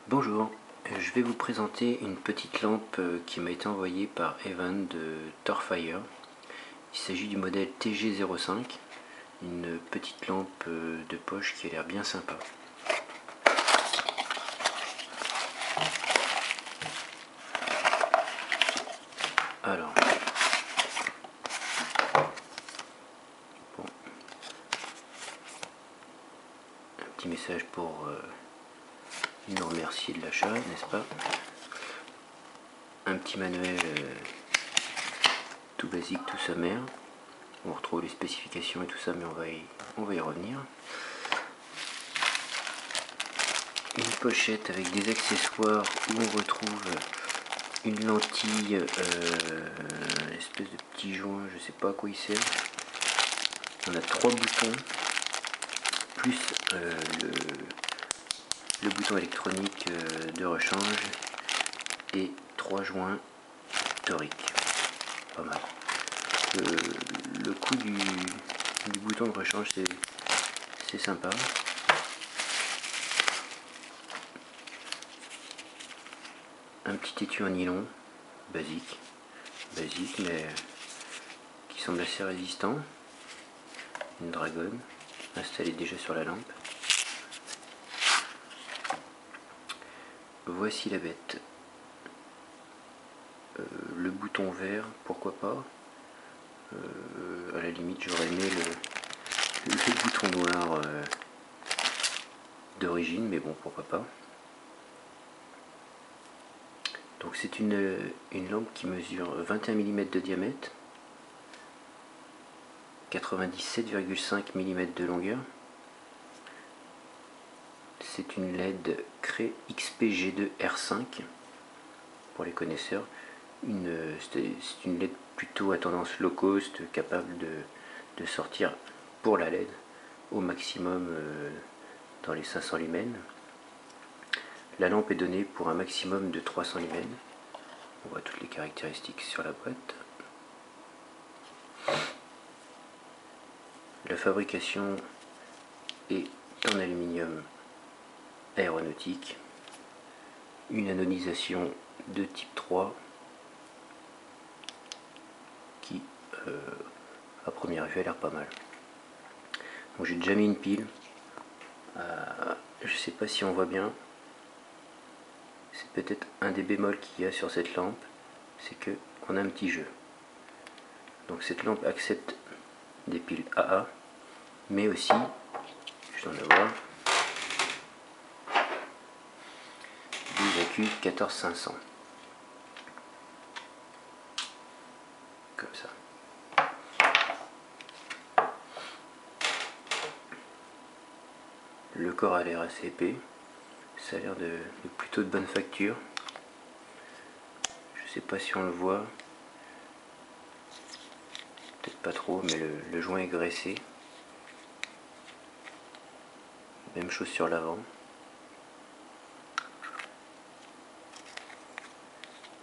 Bonjour, je vais vous présenter une petite lampe qui m'a été envoyée par Evan de Torfire. Il s'agit du modèle TG05, une petite lampe de poche qui a l'air bien sympa. Alors, bon, un petit message pour nous remercier de l'achat, n'est-ce pas? Un petit manuel tout basique, tout sommaire. On retrouve les spécifications et tout ça, mais on va y revenir. Une pochette avec des accessoires où on retrouve une lentille, espèce de petit joint, je sais pas à quoi il sert. On a 3 boutons, plus le bouton électronique de rechange et 3 joints toriques. Pas mal. Le coup du bouton de rechange, c'est sympa. Un petit étui en nylon, basique mais qui semble assez résistant. Une dragonne installée déjà sur la lampe. Voici la bête. Le bouton vert, pourquoi pas. À la limite, j'aurais aimé le bouton noir d'origine, mais bon, pourquoi pas. Donc c'est une lampe qui mesure 21 mm de diamètre, 97,5 mm de longueur. C'est une LED Cree XP-G2 R5 pour les connaisseurs. C'est une LED plutôt à tendance low cost, capable de sortir pour la LED au maximum dans les 500 lumens. La lampe est donnée pour un maximum de 300 lumens. On voit toutes les caractéristiques sur la boîte. La fabrication est en aluminium aéronautique. Une anonisation de type 3 qui, à première vue, a l'air pas mal. J'ai déjà mis une pile. Je sais pas si on voit bien. C'est peut-être un des bémols qu'il y a sur cette lampe, c'est que on a un petit jeu. Donc cette lampe accepte des piles AA, mais aussi, je vais en avoir, des accus 14500. Comme ça. Le corps a l'air assez épais. Ça a l'air de plutôt de bonne facture. Je sais pas si on le voit. Peut-être pas trop, mais le joint est graissé. Même chose sur l'avant.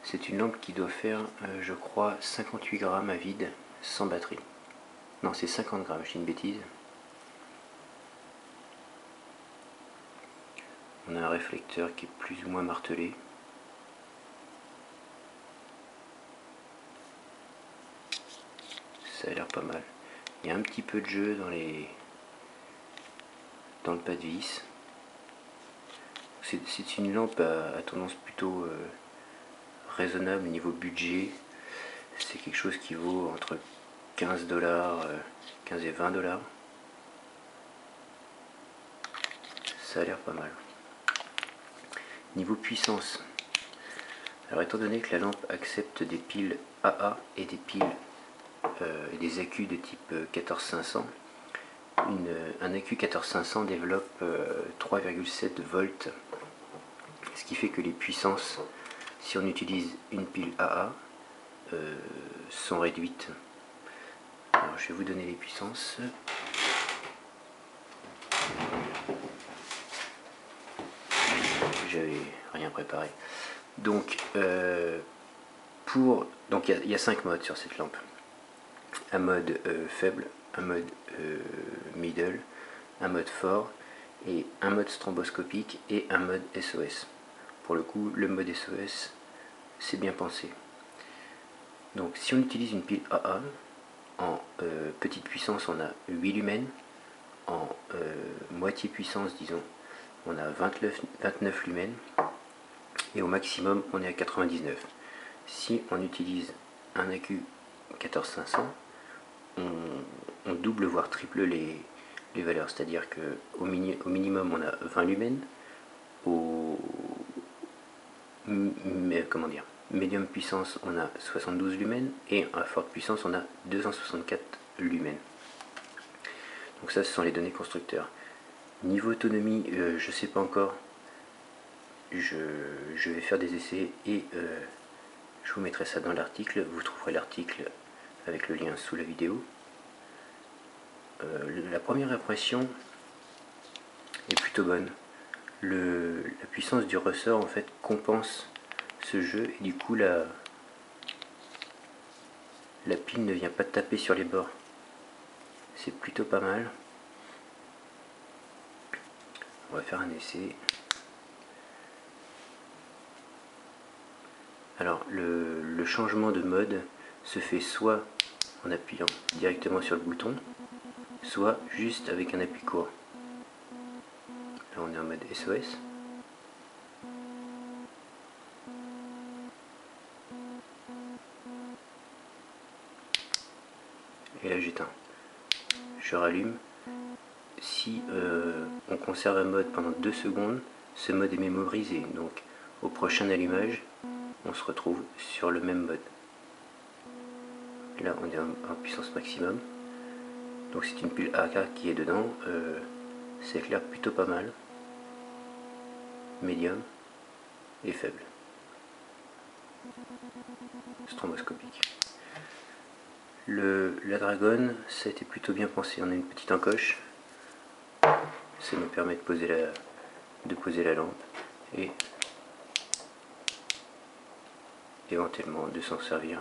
C'est une lampe qui doit faire, je crois, 58 grammes à vide, sans batterie. Non, c'est 50 grammes, je dis une bêtise. On a un réflecteur qui est plus ou moins martelé. Ça a l'air pas mal. Il y a un petit peu de jeu dans le pas de vis. C'est une lampe à tendance plutôt raisonnable niveau budget. C'est quelque chose qui vaut entre 15 $, 15 et 20 $. Ça a l'air pas mal. Niveau puissance, alors étant donné que la lampe accepte des piles AA et des piles et des accus de type 14500, un accu 14500 développe 3,7 volts, ce qui fait que les puissances, si on utilise une pile AA, sont réduites. Alors je vais vous donner les puissances. J'avais rien préparé. Donc il y a 5 modes sur cette lampe. Un mode faible, un mode middle, un mode fort et un mode stroboscopique et un mode SOS. pour le coup, le mode SOS, c'est bien pensé. Donc si on utilise une pile AA, en petite puissance on a 8 lumens, en moitié puissance disons on a 29 lumens, et au maximum on est à 99. Si on utilise un accu 14500, on double voire triple les valeurs, c'est-à-dire qu'au minimum on a 20 lumens, au médium puissance on a 72 lumens, et à forte puissance on a 264 lumens. Donc ça, ce sont les données constructeurs. Niveau autonomie, je ne sais pas encore. Je vais faire des essais et je vous mettrai ça dans l'article. Vous trouverez l'article avec le lien sous la vidéo. La première impression est plutôt bonne. La puissance du ressort en fait compense ce jeu, et du coup la pile ne vient pas taper sur les bords. C'est plutôt pas mal. On va faire un essai. Alors le changement de mode se fait soit en appuyant directement sur le bouton, soit juste avec un appui court. Là on est en mode SOS. Et là j'éteins. Je rallume. Si on conserve un mode pendant 2 secondes, ce mode est mémorisé. Donc au prochain allumage, on se retrouve sur le même mode. Là on est en puissance maximum. Donc c'est une pile AK qui est dedans. Ça éclaire plutôt pas mal. Médium et faible. Stroboscopique. La Dragon, ça a été plutôt bien pensé. On a une petite encoche. Ça nous permet de poser la lampe et éventuellement de s'en servir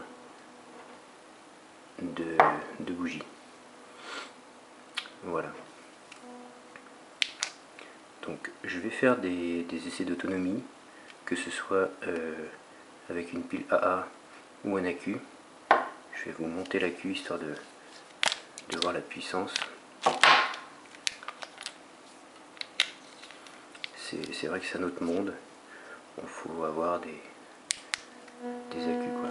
de bougie. Voilà. Donc je vais faire des essais d'autonomie, que ce soit avec une pile AA ou un accu. Je vais vous monter l'accu histoire de voir la puissance. C'est vrai que c'est un autre monde. Il faut avoir des accus quoi.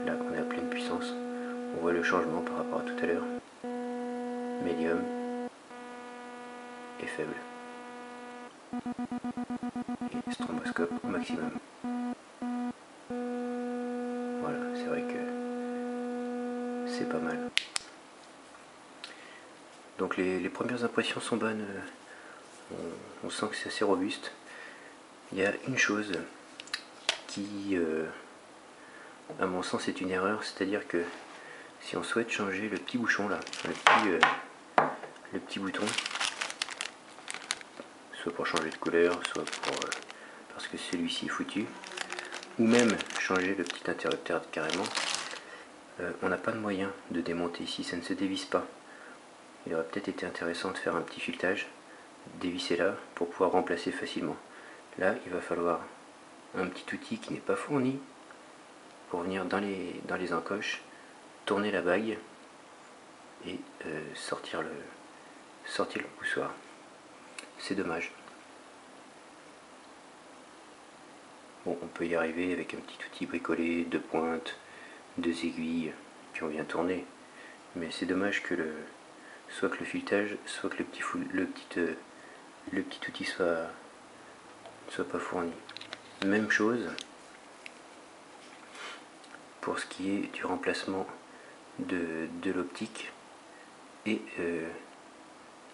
Là on est à pleine puissance. On voit le changement par rapport à tout à l'heure. Médium et faible. Et stroboscope au maximum. Voilà, c'est vrai que c'est pas mal. Donc les premières impressions sont bonnes. On sent que c'est assez robuste. Il y a une chose qui, à mon sens, est une erreur, c'est-à-dire que si on souhaite changer le petit bouchon là, le petit bouton, soit pour changer de couleur, soit parce que celui-ci est foutu, ou même changer le petit interrupteur carrément, on n'a pas de moyen de démonter ici, ça ne se dévisse pas. Il aurait peut-être été intéressant de faire un petit filetage, dévisser là, pour pouvoir remplacer facilement. Là, il va falloir un petit outil qui n'est pas fourni pour venir dans les encoches, tourner la bague et sortir le poussoir. C'est dommage. Bon, on peut y arriver avec un petit outil bricolé, 2 pointes, 2 aiguilles, puis on vient tourner. Mais c'est dommage que soit que le filetage, soit que le petit outil soit pas fourni. Même chose pour ce qui est du remplacement de l'optique et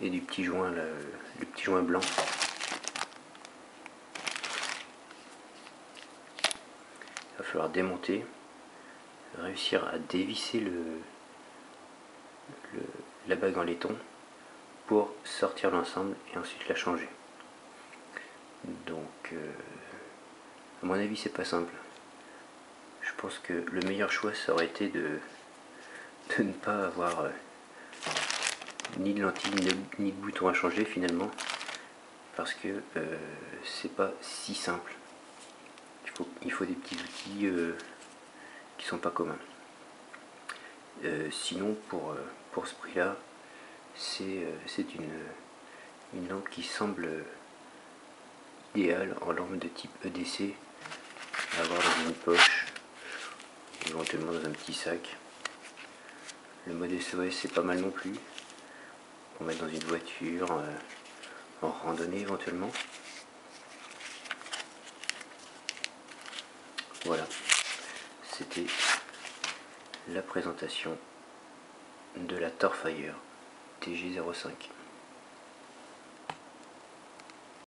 du petit joint, le petit joint blanc. Il va falloir démonter, réussir à dévisser la bague en laiton pour sortir l'ensemble et ensuite la changer. Donc à mon avis c'est pas simple. Je pense que le meilleur choix ça aurait été de ne pas avoir ni de lentille ni de bouton à changer finalement, parce que c'est pas si simple. Il faut des petits outils qui sont pas communs. Sinon pour ce prix là, c'est une lampe qui semble idéale en lampe de type EDC à avoir dans une poche, éventuellement dans un petit sac. Le mode SOS c'est pas mal non plus, pour mettre dans une voiture, en randonnée éventuellement. Voilà, c'était la présentation de la Torfire TG05.